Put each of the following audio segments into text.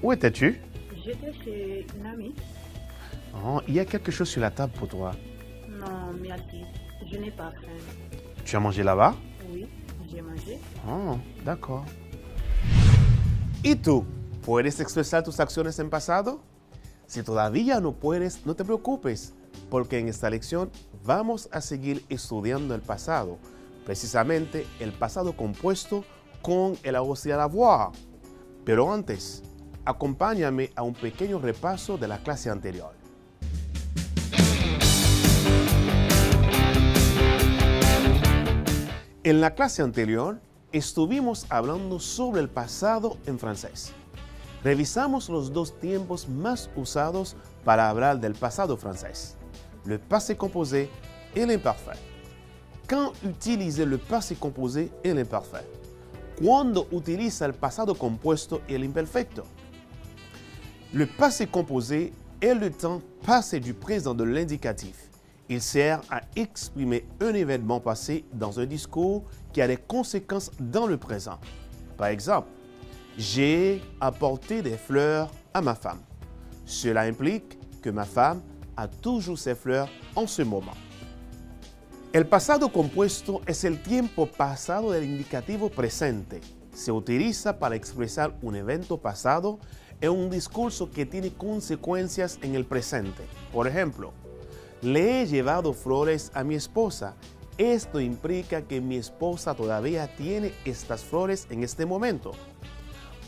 Où étais-tu? J'étais chez une amie. Oh, il y a quelque chose sur la table pour toi. Non, merci. Je n'ai pas faim. Tu as mangé là-bas? Oui, j'ai mangé. Oh, d'accord. ¿Y tú? ¿Puedes expresar tus acciones en pasado? Si todavía no puedes, no te preocupes, porque en esta lección vamos a seguir estudiando el pasado, precisamente el pasado compuesto con el auxiliar avoir. Pero antes, acompáñame a un pequeño repaso de la clase anterior. En la clase anterior, estuvimos hablando sobre el pasado en francés. Revisamos los dos tiempos más usados para hablar del pasado francés, le passé composé et l'imparfait. Quand utiliser le passé composé et l'imparfait? Cuando utiliza el pasado compuesto y el imperfecto? Le passé composé est le temps passé du présent de l'indicatif. Il sert à exprimer un événement passé dans un discours qui a des conséquences dans le présent. Par exemple, j'ai apporté des fleurs à ma femme. Cela implique que ma femme a toujours ses fleurs en ce moment. El pasado compuesto es el tiempo pasado del indicativo presente. Se utiliza para expresar un evento pasado en un discurso que tiene consecuencias en el presente. Por ejemplo, le he llevado flores a mi esposa. Esto implica que mi esposa todavía tiene estas flores en este momento.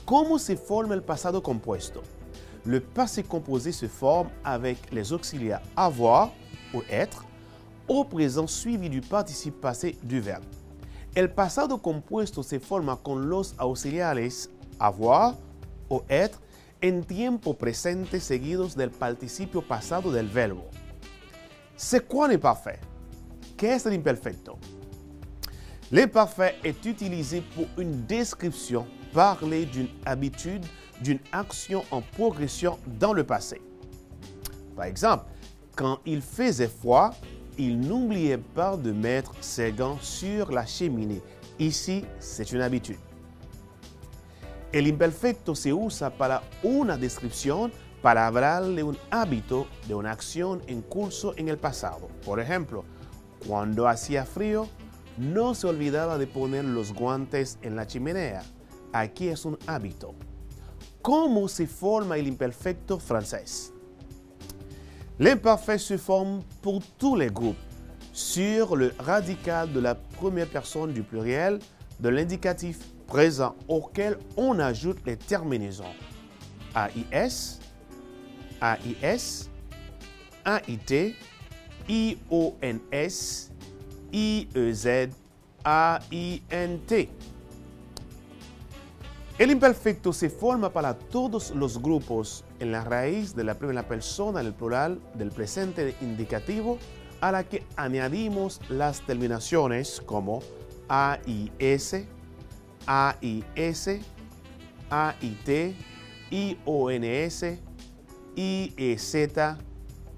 ¿Cómo se forma el pasado compuesto? Le passé composé se forme avec les auxiliaires avoir ou être au présent suivi du participe passé du verbe. El pasado compuesto se forma con los auxiliares avoir o être en tiempo presente seguidos del participio pasado del verbo. C'est quoi l'imparfait? Qu'est-ce l'imperfecto? L'imparfait est utilisé pour une description parler d'une habitude, d'une action en progression dans le passé. Par exemple, quand il faisait froid, il n'oubliait pas de mettre ses gants sur la cheminée. Ici, c'est une habitude. El imperfecto se usa para una descripción para hablar de un hábito, de una acción en curso en el pasado. Por ejemplo, cuando hacía frío, no se olvidaba de poner los guantes en la chimenea. Aquí es un hábito. ¿Cómo se forma el imperfecto francés? L'imparfait se forme pour tous les groupes sur le radical de la première personne du pluriel de l'indicatif présent auquel on ajoute les terminaisons AIS, AIS, AIT, IONS, IEZ, AINT. El imperfecto se forma para todos los grupos en la raíz de la primera persona del plural del presente indicativo a la que añadimos las terminaciones como AIS, AIS, AIT, IONS, IEZ,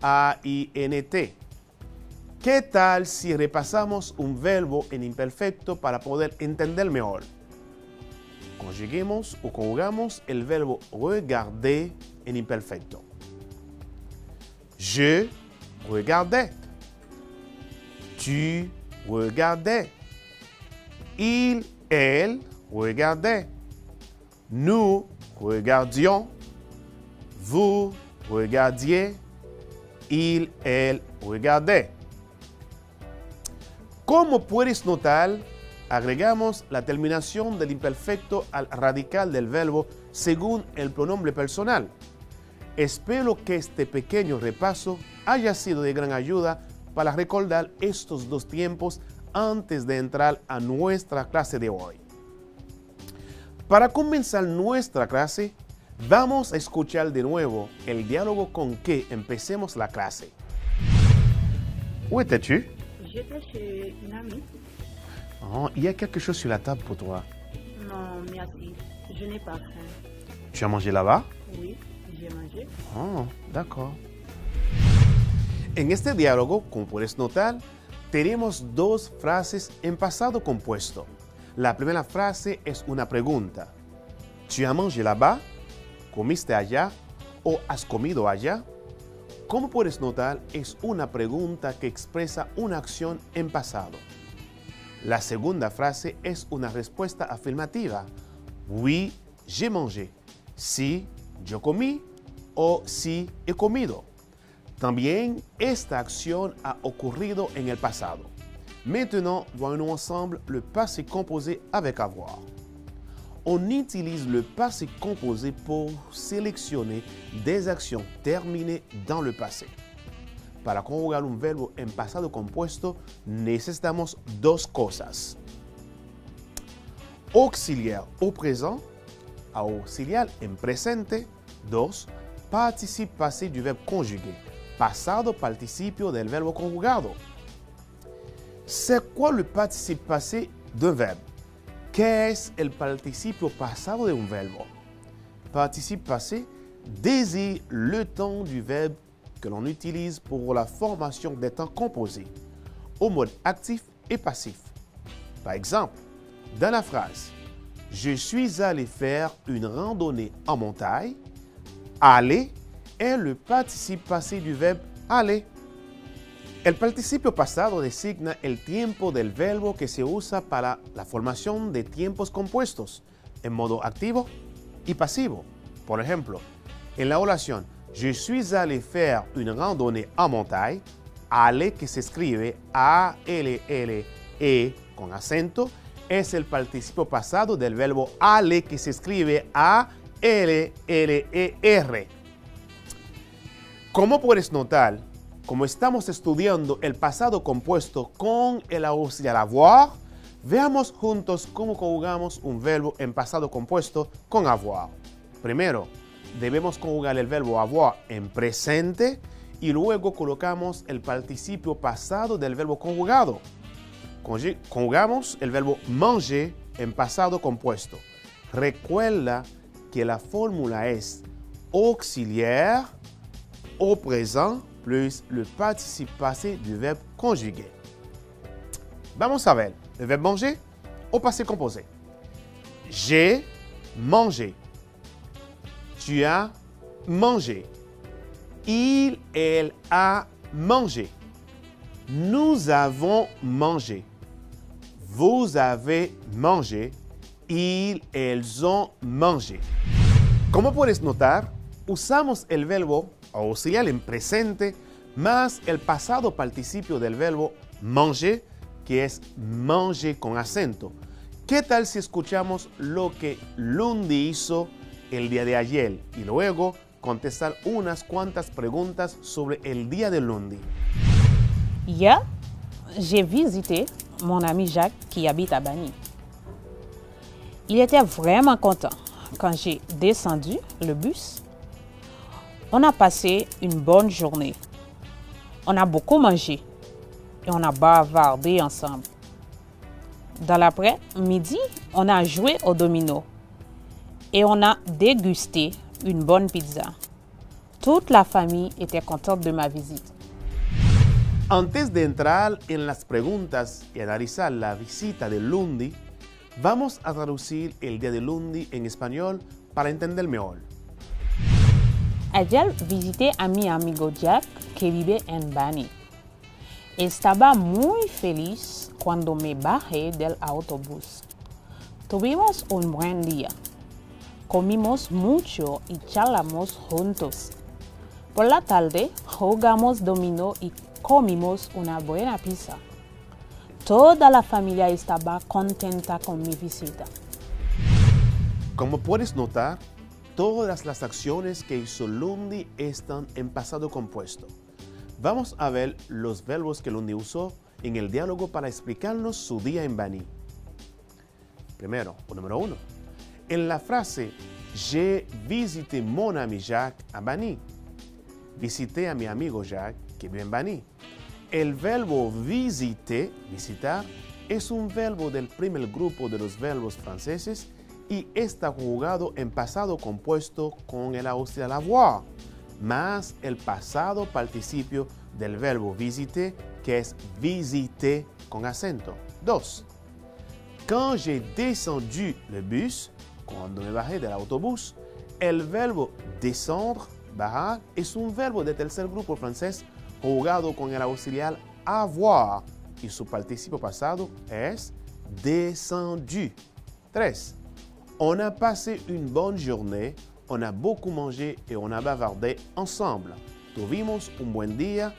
AINT. ¿Qué tal si repasamos un verbo en imperfecto para poder entender mejor? Conjuguemos o conjugamos el verbo regarder en imperfecto. Je regardais. Tu regardais. Il, elle regardait. Nous regardions. Vous regardiez. Il, elle regardait. Como puedes notar, agregamos la terminación del imperfecto al radical del verbo según el pronombre personal. Espero que este pequeño repaso haya sido de gran ayuda para recordar estos dos tiempos antes de entrar a nuestra clase de hoy. Para comenzar nuestra clase, vamos a escuchar de nuevo el diálogo con que empecemos la clase. Où étais-tu? J'étais chez une amie. Oh, il y a quelque chose sur la table pour toi. Non, merci. Je n'ai pas faim. Tu as mangé là-bas? Oui, j'ai mangé. Oh, d'accord. En este diálogo, como puedes notar, tenemos dos frases en pasado compuesto. La primera frase es una pregunta. ¿Tu as mangé là-bas? ¿comiste allá o has comido allá? Como puedes notar, es una pregunta que expresa una acción en pasado. La segunda frase es una respuesta afirmativa. Oui, j'ai mangé. Sí, yo comí o sí, he comido. También esta acción ha ocurrido en el pasado. Maintenant, voyons ensemble le passé composé avec avoir. On utilise le passé composé pour sélectionner des actions terminées dans le passé. Para conjugar un verbo en pasado compuesto necesitamos dos cosas. Auxiliar au présent, auxiliar en presente. 2. Participe passé du verbe conjugué, pasado participio del verbo conjugado. C'est quoi le participe passé d'un verbe? ¿Qué es el participio pasado de un verbo? Participe passé désigne le temps du verbe que l'on utilise pour la formation des temps composés, au mode actif et passif. Par exemple, dans la phrase « Je suis allé faire une randonnée en montagne », aller est le participe passé du verbe aller. El participio pasado designa el tiempo del verbo que se usa para la formación de tiempos compuestos en modo activo y pasivo. Por ejemplo, en la oración Je suis allé faire une randonnée en montagne, aller que se escribe A-L-L-E con acento es el participio pasado del verbo aller que se escribe A-L-L-E-R. Como puedes notar, como estamos estudiando el pasado compuesto con el auxiliar avoir, veamos juntos cómo conjugamos un verbo en pasado compuesto con avoir. Primero, debemos conjugar el verbo avoir en presente y luego colocamos el participio pasado del verbo conjugado. Conjugamos el verbo manger en pasado compuesto. Recuerda que la fórmula es auxiliar au présent plus le participe passé du verbe conjugué. Vamos a ver le verbe manger au passé composé. J'ai mangé. Tu as mangé. Il, elle a mangé. Nous avons mangé. Vous avez mangé. Ils, elles ont mangé. Como puedes notar, usamos el verbo auxiliar en presente más el pasado participio del verbo manger, que es manger con acento. ¿Qué tal si escuchamos lo que Lundi hizo el día de ayer y luego contestar unas cuantas preguntas sobre el día de Lundi? Hier, j'ai visité mon ami Jacques qui habite à Bani. Il était vraiment content quand j'ai descendu le bus. On a passé une bonne journée. On a beaucoup mangé et on a bavardé ensemble. Dans l'après-midi, on a joué au domino et on a dégusté une bonne pizza. Toute la famille était contente de ma visite. Antes de entrar en las preguntas y analizar la visita de Lundi, vamos a traducir el día de Lundi en español para entender mejor. Ayer visité a mi amigo Jack que vive en Bani. Estaba muy feliz cuando me bajé del autobús. Tuvimos un buen día. Comimos mucho y charlamos juntos. Por la tarde jugamos dominó y comimos una buena pizza. Toda la familia estaba contenta con mi visita. Como puedes notar, todas las acciones que hizo Lundi están en pasado compuesto. Vamos a ver los verbos que Lundi usó en el diálogo para explicarnos su día en Bani. Primero, número 1. En la frase J'ai visité mon ami Jacques à Bani. Visité a mi amigo Jacques que vive en Bani. El verbo visiter, visitar, es un verbo del primer grupo de los verbos franceses y está conjugado en pasado compuesto con el auxiliar avoir, más el pasado participio del verbo visiter, que es visiter con acento. 2. Quand j'ai descendu le bus, cuando me bajé del autobús, El verbo descendre, bajar, es un verbo de tercer grupo francés conjugado con el auxiliar avoir y su participio pasado es descendu. 3. On a passé une bonne journée, on a beaucoup mangé et on a bavardé ensemble. Tuvimos un buen día,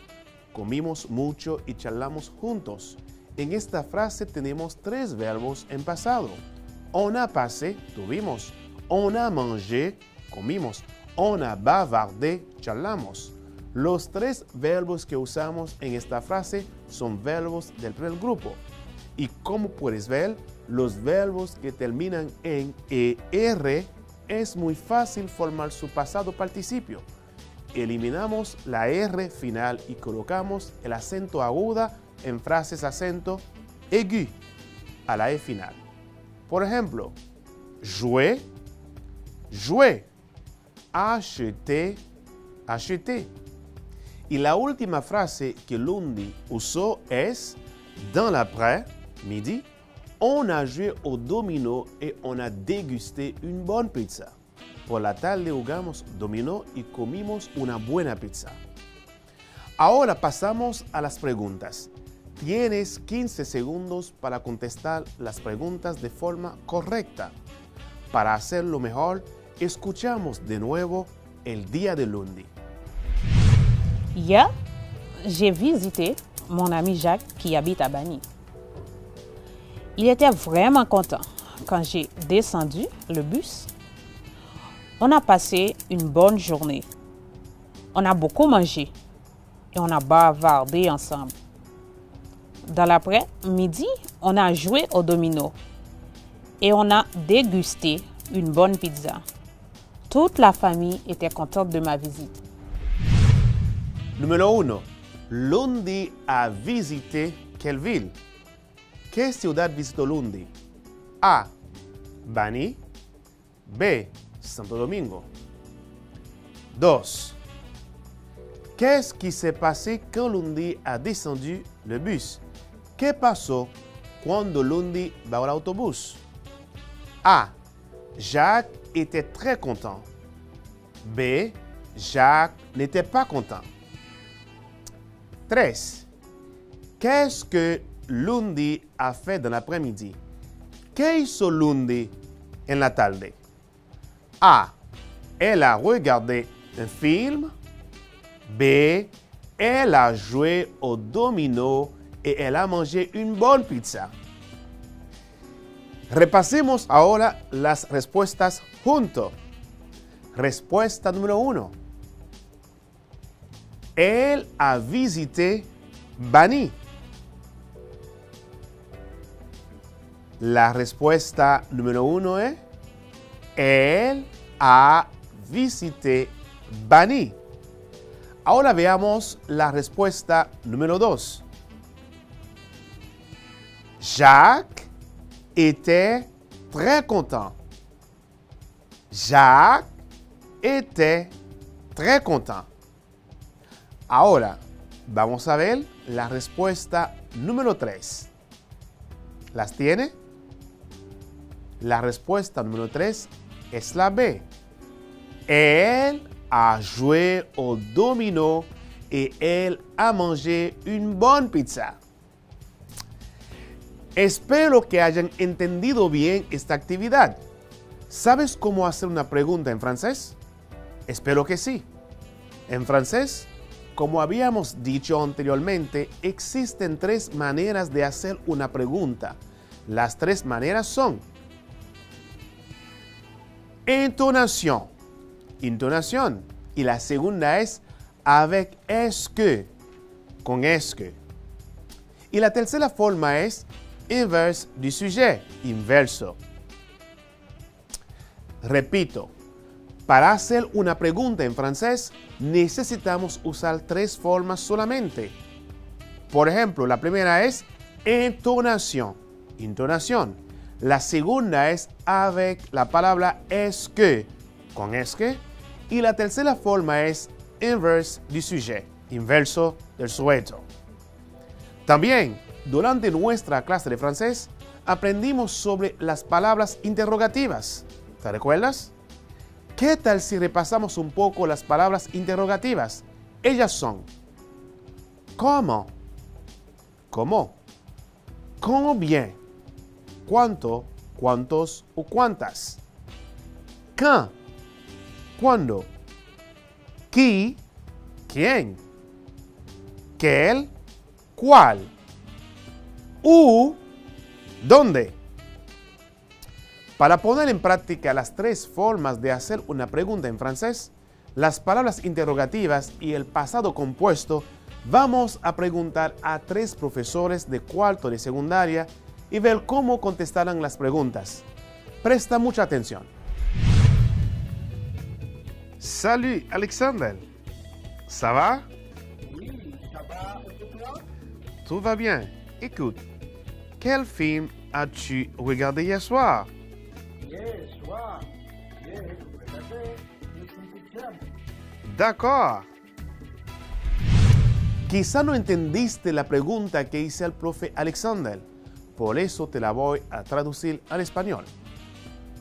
comimos mucho y charlamos juntos. En esta frase tenemos 3 verbos en pasado. On a passé, tuvimos. On a mangé, comimos. On a bavardé, charlamos. Los 3 verbos que usamos en esta frase son verbos del primer grupo. Y como puedes ver, los verbos que terminan en ER es muy fácil formar su pasado participio. Eliminamos la R final y colocamos el acento agudo en frases acento aigu a la E final. Por ejemplo, jouer, jouer, acheter, acheter. Y la última frase que Lundy usó es dans l'après-midi, on a joué au domino et on a dégusté une bonne pizza. Por la tarde jugamos dominó y comimos una buena pizza. Ahora pasamos a las preguntas. Tienes 15 segundos para contestar las preguntas de forma correcta. Para hacerlo mejor, escuchamos de nuevo el día de Lundy. Hier, j'ai visité mon ami Jacques qui habite à Bani. Il était vraiment content quand j'ai descendu le bus. On a passé une bonne journée. On a beaucoup mangé et on a bavardé ensemble. Dans l'après-midi, on a joué au domino et on a dégusté une bonne pizza. Toute la famille était contente de ma visite. Número 1. Lundy a visité quelle ville? ¿Qué ciudad visitó Lundy? A. Bani. B. Santo Domingo. 2. Qu'est-ce qui s'est passé quand Lundy a descendu le bus? ¿Qué pasó cuando Lundy bajó el autobús? A. Jacques était très content. B. Jacques n'était pas content. 3. Qu'est-ce que Lundy a fait dans l'après-midi? ¿Qué hizo Lundy en la tarde? A. Elle a regardé un film. B. Elle a joué au domino et elle a mangé une bonne pizza. Repasemos ahora las respuestas juntos. Respuesta número 1. Elle a visité Bani. La respuesta número 1 es elle a visité Bani. Ahora veamos la respuesta número 2. Jacques était très content. Jacques était très content. Ahora vamos a ver la respuesta número 3. ¿Las tiene? La respuesta número 3 es la B. Elle a joué au domino et elle a mangé une bonne pizza. Espero que hayan entendido bien esta actividad. ¿Sabes cómo hacer una pregunta en francés? Espero que sí. En francés, como habíamos dicho anteriormente, existen 3 maneras de hacer una pregunta. Las 3 maneras son entonación, intonación, y la segunda es avec est-ce que, con est-ce que. Y la tercera forma es inverse du sujet, inverso. Repito, para hacer una pregunta en francés necesitamos usar 3 formas solamente. Por ejemplo, la primera es entonación, intonación. La segunda es avec la palabra est-ce que, con est-ce que. Y la tercera forma es inverse du sujet, inverso del sujeto. También, durante nuestra clase de francés, aprendimos sobre las palabras interrogativas. ¿Te recuerdas? ¿Qué tal si repasamos un poco las palabras interrogativas? Ellas son ¿cómo? ¿Cómo? Combien? ¿Cuánto? ¿Cuántos o cuántas? Quand? ¿Cuándo? Qui? ¿Quién? ¿Quel? ¿Cuál? ¿Où? ¿Dónde? Para poner en práctica las tres formas de hacer una pregunta en francés, las palabras interrogativas y el pasado compuesto, vamos a preguntar a tres profesores de cuarto de secundaria y ver cómo contestarán las preguntas. Presta mucha atención. Salut Alexandre, ça va? Oui, ça va, et toi? Tout va bien. Écoute, quel film as-tu regardé hier soir? Hier soir, j'ai regardé le Simpsons. D'accord. Quizá no entendiste la pregunta que hice al profe Alexander, por eso te la voy a traducir al español.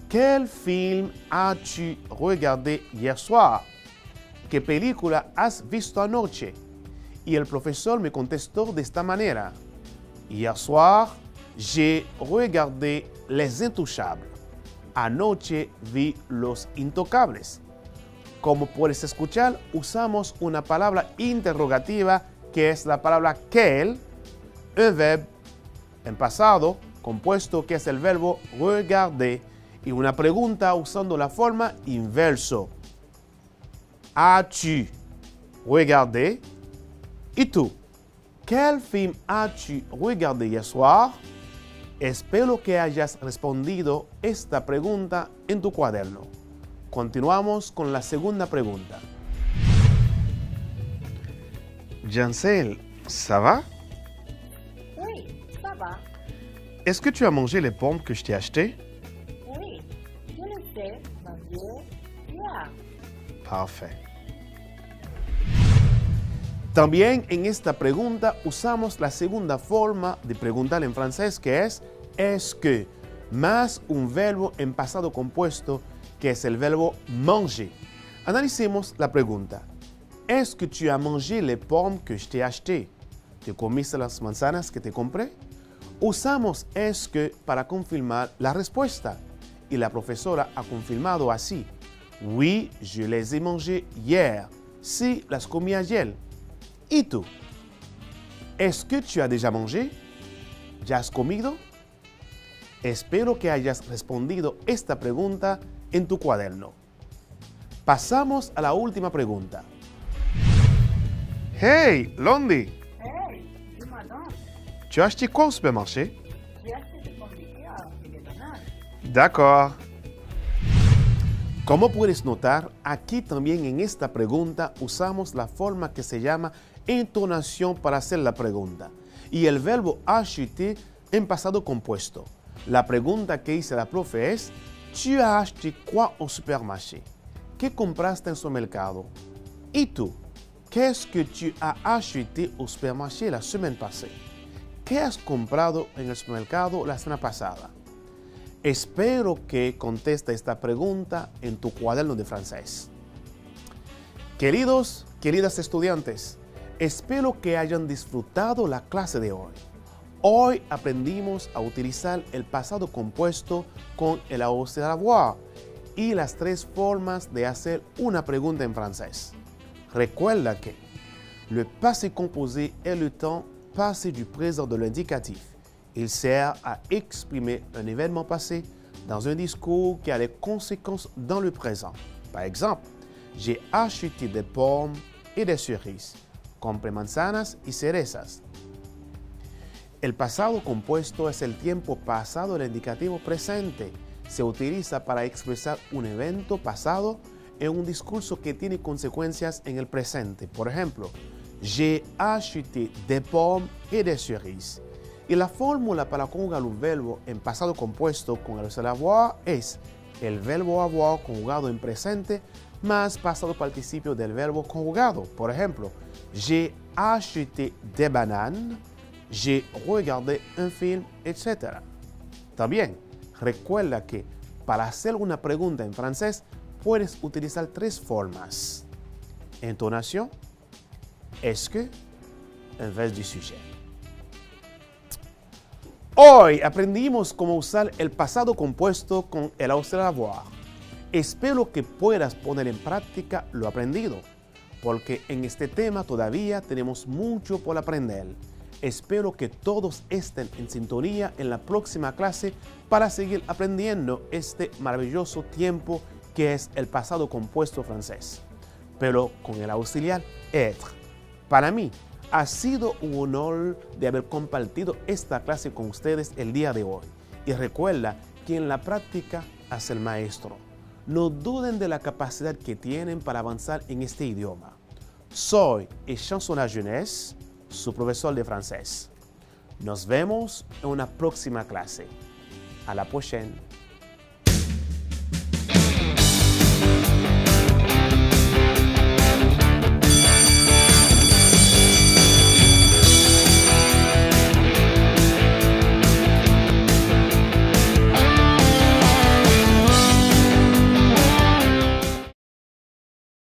¿Quel film as-tu regardé hier soir? ¿Qué película has visto anoche? Y el profesor me contestó de esta manera. Hier soir, j'ai regardé Les Intouchables. Anoche vi Los Intocables. Como puedes escuchar, usamos una palabra interrogativa que es la palabra quel, un verbo en pasado compuesto que es el verbo regarder y una pregunta usando la forma inverso. As-tu regardé? ¿Y tú? ¿Quel film as-tu regardé hier soir? Espero que hayas respondido esta pregunta en tu cuaderno. Continuamos con la segunda pregunta. Jancel, ¿ça va? Oui, ça va. Est-ce que tu as mangé les pommes que je t'ai achetées? Oui, je le sais, monsieur. Yeah. Parfait. También en esta pregunta usamos la segunda forma de preguntar en francés que es est-ce que, más un verbo en pasado compuesto que es el verbo manger. Analicemos la pregunta. Est-ce que tu as mangé les pommes que je t'ai achetées? ¿Te comiste las manzanas que te compré? Usamos est-ce que para confirmar la respuesta y la profesora ha confirmado así. Oui, je les ai mangées hier. Sí, las comí ayer. ¿Y tú? ¿Est-ce que tu as déjà mangé? ¿Ya has comido? Espero que hayas respondido esta pregunta en tu cuaderno. Pasamos a la última pregunta. Hey, Londi, Hey, dis-moi donc, tu as acheté quoi au supermarché? j'ai acheté des pommes de terre et des bananes. D'accord. Como puedes notar, aquí también en esta pregunta usamos la forma que se llama entonación para hacer la pregunta y el verbo acheter en pasado compuesto. La pregunta que hice la profe es, ¿tu as acheté quoi au supermarché? ¿Qué compraste en su mercado? ¿Y tú? Qu'est-ce que tu as acheté au supermarché la semaine passée? ¿Qué has comprado en el supermercado la semana pasada? Espero que conteste esta pregunta en tu cuaderno de francés. Queridos, queridas estudiantes, espero que hayan disfrutado la clase de hoy. Hoy aprendimos a utilizar el pasado compuesto con el avoir y las tres formas de hacer una pregunta en francés. Recuerda que le passé composé est le temps passé du présent de l'indicatif. Il sert à exprimer un événement passé dans un discours qui a des conséquences dans le présent. Par exemple, j'ai acheté des pommes et des cerises. Compré manzanas y cerezas. El pasado compuesto es el tiempo pasado del indicativo presente. Se utiliza para expresar un evento pasado en un discurso que tiene consecuencias en el presente. Por ejemplo, j'ai acheté des pommes et des cerises. Y la fórmula para conjugar un verbo en pasado compuesto con el avoir es el verbo avoir conjugado en presente más pasado participio del verbo conjugado. Por ejemplo, j'ai acheté des bananes, j'ai regardé un film, etc. También, recuerda que para hacer una pregunta en francés, puedes utilizar tres formas: entonación, est-ce que, en vez du sujet. Hoy aprendimos cómo usar el pasado compuesto con el auxiliar avoir. Espero que puedas poner en práctica lo aprendido, porque en este tema todavía tenemos mucho por aprender. Espero que todos estén en sintonía en la próxima clase para seguir aprendiendo este maravilloso tiempo que es el pasado compuesto francés, pero con el auxiliar être. Para mí, ha sido un honor de haber compartido esta clase con ustedes el día de hoy. Y recuerda que en la práctica hace el maestro. No duden de la capacidad que tienen para avanzar en este idioma. Soy Chansonnat Jeunesse, su profesor de francés. Nos vemos en una próxima clase. A la prochaine.